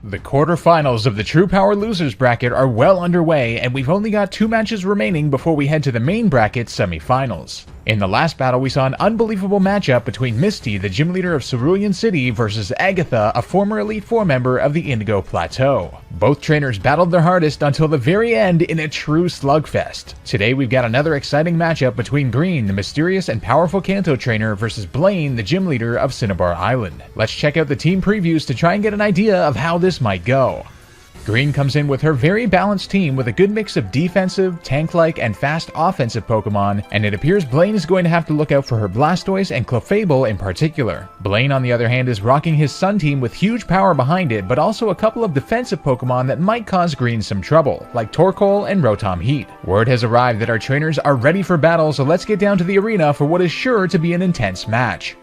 The quarterfinals of the True Power Losers bracket are well underway, and we've only got 2 matches remaining before we head to the main bracket semifinals. In the last battle, we saw an unbelievable matchup between Misty, the gym leader of Cerulean City, versus Agatha, a former Elite Four member of the Indigo Plateau. Both trainers battled their hardest until the very end in a true slugfest. Today we've got another exciting matchup between Green, the mysterious and powerful Kanto trainer, versus Blaine, the gym leader of Cinnabar Island. Let's check out the team previews to try and get an idea of how this might go. Green comes in with her very balanced team with a good mix of defensive, tank-like, and fast offensive Pokemon, and it appears Blaine is going to have to look out for her Blastoise and Clefable in particular. Blaine, on the other hand, is rocking his Sun team with huge power behind it, but also a couple of defensive Pokemon that might cause Green some trouble, like Torkoal and Rotom-H. Word has arrived that our trainers are ready for battle, so let's get down to the arena for what is sure to be an intense match.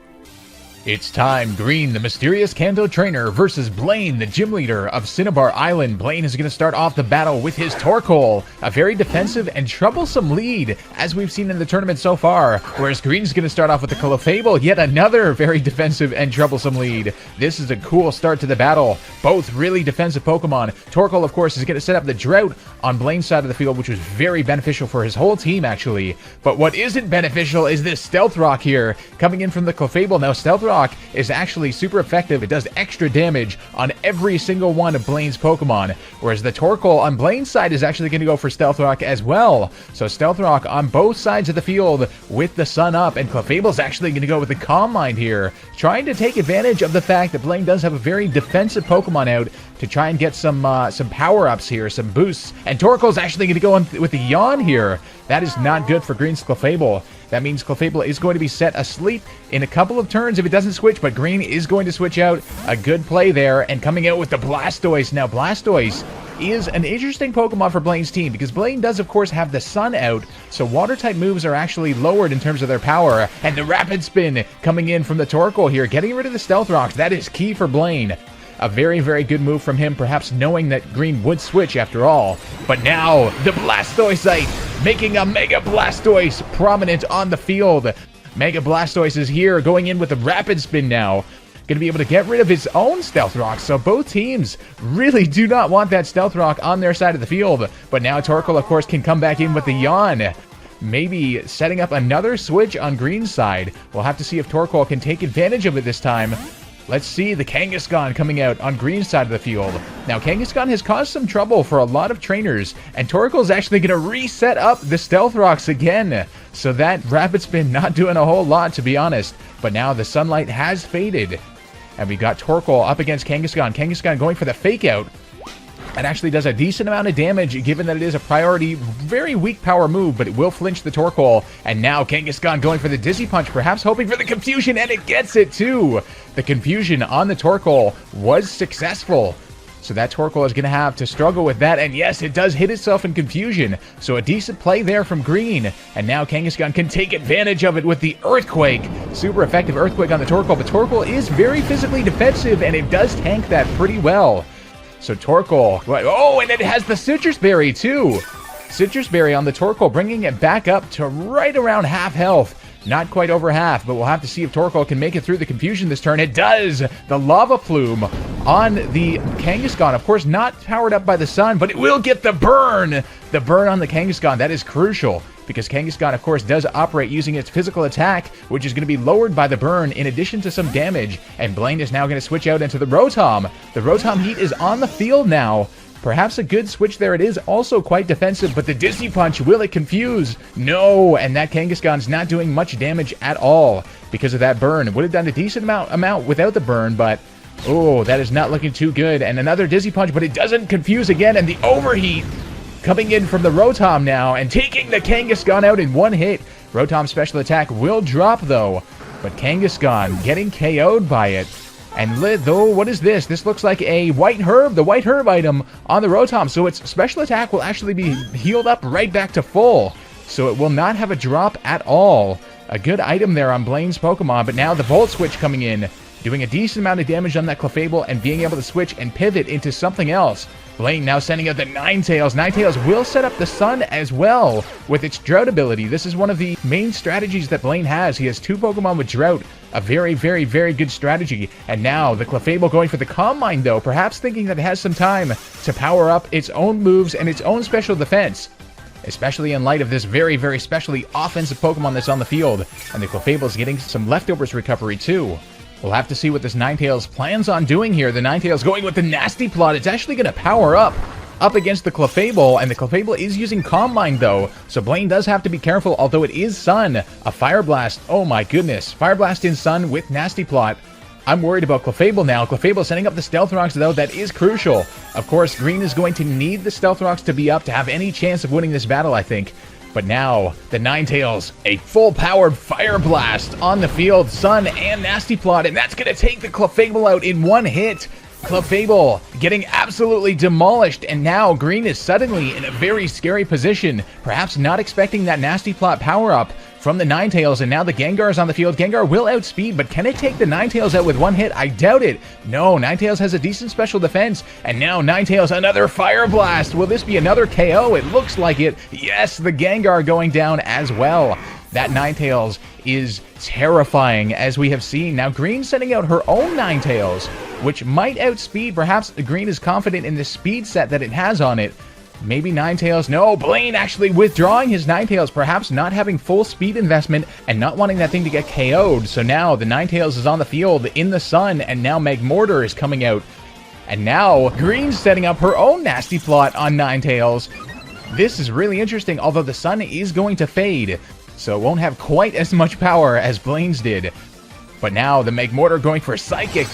It's time. Green, the mysterious Kanto trainer, versus Blaine, the gym leader of Cinnabar Island. Blaine is going to start off the battle with his Torkoal, a very defensive and troublesome lead, as we've seen in the tournament so far, whereas Green is going to start off with the Clefable, yet another very defensive and troublesome lead. This is a cool start to the battle. Both really defensive Pokemon. Torkoal, of course, is going to set up the Drought on Blaine's side of the field, which was very beneficial for his whole team, actually. But what isn't beneficial is this Stealth Rock here, coming in from the Clefable. Now, Stealth Rock is actually super effective. It does extra damage on every single one of Blaine's Pokemon, whereas the Torkoal on Blaine's side is actually going to go for Stealth Rock as well. So Stealth Rock on both sides of the field with the sun up, and Clefable's actually going to go with the Calm Mind here, trying to take advantage of the fact that Blaine does have a very defensive Pokemon out to try and get some power-ups here, some boosts. And Torkoal's actually going to go on with the Yawn here. That is not good for Green's Clefable. That means Clefable is going to be set asleep in a couple of turns if it doesn't switch, but Green is going to switch out. A good play there, and coming out with the Blastoise. Now, Blastoise is an interesting Pokemon for Blaine's team, because Blaine does, of course, have the Sun out, so Water-type moves are actually lowered in terms of their power. And the Rapid Spin coming in from the Torkoal here, getting rid of the Stealth Rocks. That is key for Blaine. A very, very good move from him, perhaps knowing that Green would switch after all. But now, the Blastoise, making a Mega Blastoise prominent on the field. Mega Blastoise is here, going in with a Rapid Spin now. Going to be able to get rid of his own Stealth Rock, so both teams really do not want that Stealth Rock on their side of the field. But now Torkoal, of course, can come back in with the Yawn. Maybe setting up another switch on Green's side. We'll have to see if Torkoal can take advantage of it this time. Let's see the Kangaskhan coming out on Green's side of the field. Now, Kangaskhan has caused some trouble for a lot of trainers, and Torkoal's actually going to reset up the Stealth Rocks again. So that Rapid Spin not doing a whole lot, to be honest. But now the sunlight has faded, and we got Torkoal up against Kangaskhan. Kangaskhan going for the Fake Out. It actually does a decent amount of damage, given that it is a priority, very weak power move, but it will flinch the Torkoal. And now Kangaskhan going for the Dizzy Punch, perhaps hoping for the Confusion, and it gets it too! The Confusion on the Torkoal was successful. So that Torkoal is going to have to struggle with that, and yes, it does hit itself in Confusion. So a decent play there from Green, and now Kangaskhan can take advantage of it with the Earthquake. Super effective Earthquake on the Torkoal, but Torkoal is very physically defensive, and it does tank that pretty well. So Torkoal, oh, and it has the Citrus Berry too. Citrus Berry on the Torkoal, bringing it back up to right around half health. Not quite over half, but we'll have to see if Torkoal can make it through the Confusion this turn. It does! The Lava Plume on the Kangaskhan. Of course, not powered up by the sun, but it will get the burn! The burn on the Kangaskhan, that is crucial, because Kangaskhan, of course, does operate using its physical attack, which is going to be lowered by the burn in addition to some damage. And Blaine is now going to switch out into the Rotom. The Rotom-H is on the field now. Perhaps a good switch there. It is also quite defensive, but the Dizzy Punch, will it confuse? No, and that Kangaskhan's not doing much damage at all because of that burn. It would have done a decent amount without the burn, but oh, that is not looking too good. And another Dizzy Punch, but it doesn't confuse again, and the Overheat coming in from the Rotom now and taking the Kangaskhan out in one hit. Rotom's special attack will drop though, but Kangaskhan getting KO'd by it. And though, what is this? This looks like a White Herb, the White Herb item on the Rotom. So its special attack will actually be healed up right back to full. So it will not have a drop at all. A good item there on Blaine's Pokemon, but now the Volt Switch coming in. doing a decent amount of damage on that Clefable and being able to switch and pivot into something else. Blaine now sending out the Ninetales. Ninetales will set up the Sun as well with its Drought ability. This is one of the main strategies that Blaine has. He has 2 Pokemon with Drought. A very, very, very good strategy. And now the Clefable going for the Calm Mind though, perhaps thinking that it has some time to power up its own moves and its own special defense. Especially in light of this very, very specially offensive Pokemon that's on the field. And the Clefable's getting some leftovers recovery too. We'll have to see what this Ninetales plans on doing here. The Ninetales going with the Nasty Plot. It's actually going to power up against the Clefable, and the Clefable is using Calm Mind though, so Blaine does have to be careful, although it is Sun. A Fire Blast, oh my goodness. Fire Blast in Sun with Nasty Plot. I'm worried about Clefable now. Clefable setting up the Stealth Rocks though, that is crucial. Of course, Green is going to need the Stealth Rocks to be up to have any chance of winning this battle, I think. But now, the Ninetales, a full-powered Fire Blast on the field, Sun and Nasty Plot, and that's going to take the Clefable out in one hit. Clefable getting absolutely demolished, and now Green is suddenly in a very scary position, perhaps not expecting that Nasty Plot power-up from the Ninetales, and now the Gengar is on the field. Gengar will outspeed, but can it take the Ninetales out with one hit? I doubt it. No, Ninetales has a decent special defense, and now Ninetales, another Fire Blast. Will this be another KO? It looks like it. Yes, the Gengar going down as well. That Ninetales is terrifying, as we have seen. Now Green sending out her own Ninetales, which might outspeed. Perhaps Green is confident in the speed set that it has on it. Maybe Ninetales. No, Blaine actually withdrawing his Ninetales, perhaps not having full speed investment and not wanting that thing to get KO'd. So now the Ninetales is on the field in the Sun, and now Magmortar is coming out. And now Green's setting up her own Nasty Plot on Ninetales. This is really interesting, although the Sun is going to fade, so it won't have quite as much power as Blaine's did. But now the Magmortar going for Psychic,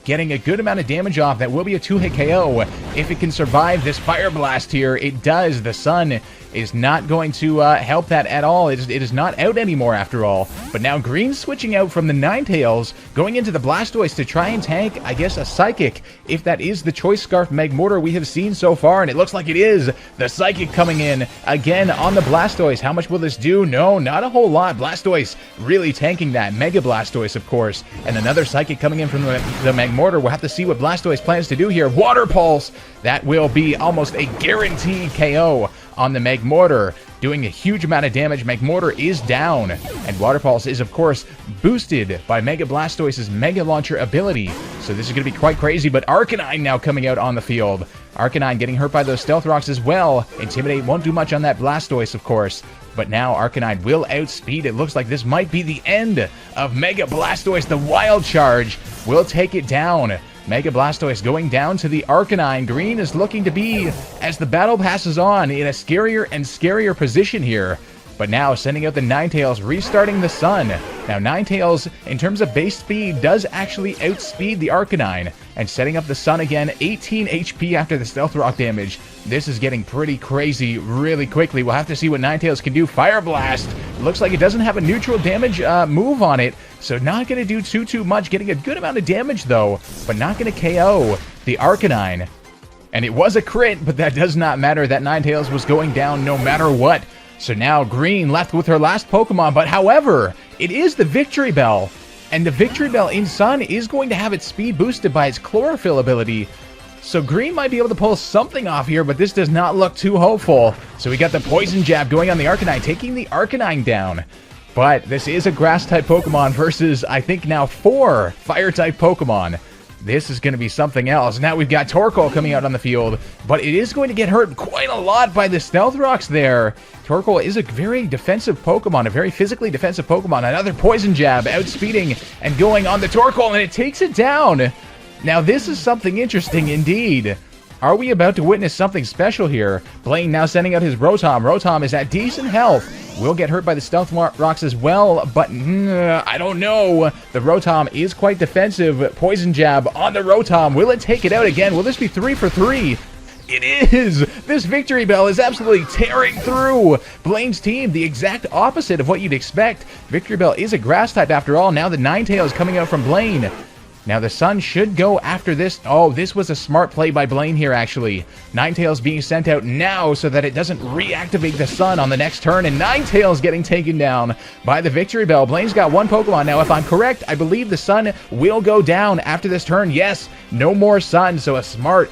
getting a good amount of damage off. That will be a 2-hit KO. If it can survive this Fire Blast here, it does. The Sun is not going to help that at all. It is not out anymore after all. But now Green switching out from the Ninetales, going into the Blastoise to try and tank, I guess, a Psychic, if that is the Choice Scarf Magmortar we have seen so far, and it looks like it is. The Psychic coming in again on the Blastoise. How much will this do? No, not a whole lot. Blastoise really tanking that. Mega Blastoise, of course. And another Psychic coming in from the Magmortar. We'll have to see what Blastoise plans to do here. Water Pulse! That will be almost a guaranteed KO on the Magmortar, doing a huge amount of damage. Magmortar is down, and Water Pulse is, of course, boosted by Mega Blastoise's Mega Launcher ability. So this is going to be quite crazy, but Arcanine now coming out on the field. Arcanine getting hurt by those Stealth Rocks as well. Intimidate won't do much on that Blastoise, of course. But now Arcanine will outspeed. It looks like this might be the end of Mega Blastoise. The Wild Charge will take it down. Mega Blastoise going down to the Arcanine. Green is looking to be, as the battle passes on, in a scarier and scarier position here. But now sending out the Ninetales, restarting the Sun. Now Ninetales, in terms of base speed, does actually outspeed the Arcanine. And setting up the Sun again, 18 HP after the Stealth Rock damage. This is getting pretty crazy really quickly. We'll have to see what Ninetales can do. Fire Blast! Looks like it doesn't have a neutral damage move on it, so not going to do too much. Getting a good amount of damage though, but not going to KO the Arcanine. And it was a crit, but that does not matter. That Ninetales was going down no matter what. So now Green left with her last Pokemon, but however, it is the Victreebel. And the Victreebel in Sun is going to have its speed boosted by its Chlorophyll ability. So Green might be able to pull something off here, but this does not look too hopeful. So we got the Poison Jab going on the Arcanine, taking the Arcanine down. But this is a Grass-type Pokemon versus, I think, now 4 Fire-type Pokemon. This is going to be something else. Now we've got Torkoal coming out on the field, but it is going to get hurt quite a lot by the Stealth Rocks there. Torkoal is a very defensive Pokemon, a very physically defensive Pokemon. Another Poison Jab, outspeeding and going on the Torkoal, and it takes it down. Now this is something interesting indeed. Are we about to witness something special here? Blaine now sending out his Rotom. Rotom is at decent health. Will get hurt by the Stealth Rocks as well, but I don't know. The Rotom is quite defensive. Poison Jab on the Rotom. Will it take it out again? Will this be 3 for 3? It is! This Victreebel is absolutely tearing through Blaine's team, the exact opposite of what you'd expect. Victreebel is a Grass type after all. Now the Ninetales coming out from Blaine. Now the Sun should go after this. Oh, this was a smart play by Blaine here, actually. Ninetales being sent out now so that it doesn't reactivate the Sun on the next turn, and Ninetales getting taken down by the Victreebel. Blaine's got one Pokemon now. If I'm correct, I believe the Sun will go down after this turn. Yes, no more Sun, so a smart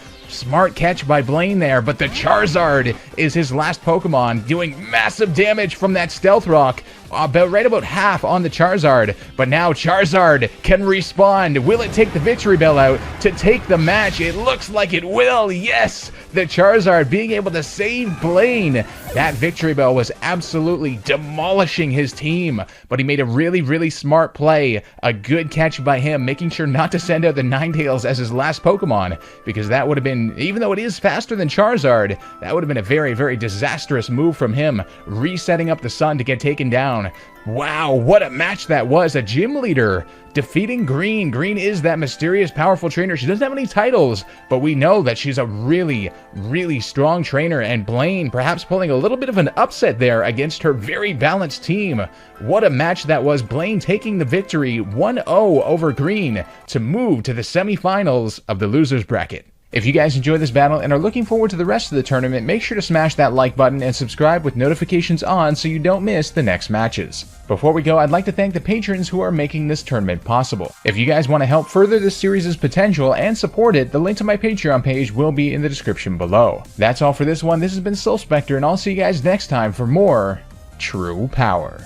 catch by Blaine there, but the Charizard is his last Pokemon, doing massive damage from that Stealth Rock. Right about half on the Charizard, but now Charizard can respond. Will it take the Victreebel out to take the match? It looks like it will. Yes, the Charizard being able to save Blaine. That Victreebel was absolutely demolishing his team, but he made a really smart play. A good catch by him, making sure not to send out the Ninetales as his last Pokemon, because that would have been, even though it is faster than Charizard, that would have been a very disastrous move from him, resetting up the Sun to get taken down. Wow, what a match that was. A gym leader defeating Green. Green is that mysterious, powerful trainer. She doesn't have any titles, but we know that she's a really strong trainer, and Blaine perhaps pulling a little bit of an upset there against her very balanced team. What a match that was. Blaine taking the victory 1-0 over Green to move to the semifinals of the losers bracket. If you guys enjoyed this battle and are looking forward to the rest of the tournament, make sure to smash that like button and subscribe with notifications on so you don't miss the next matches. Before we go, I'd like to thank the patrons who are making this tournament possible. If you guys want to help further this series' potential and support it, the link to my Patreon page will be in the description below. That's all for this one. This has been SilphSpectre, and I'll see you guys next time for more True Power.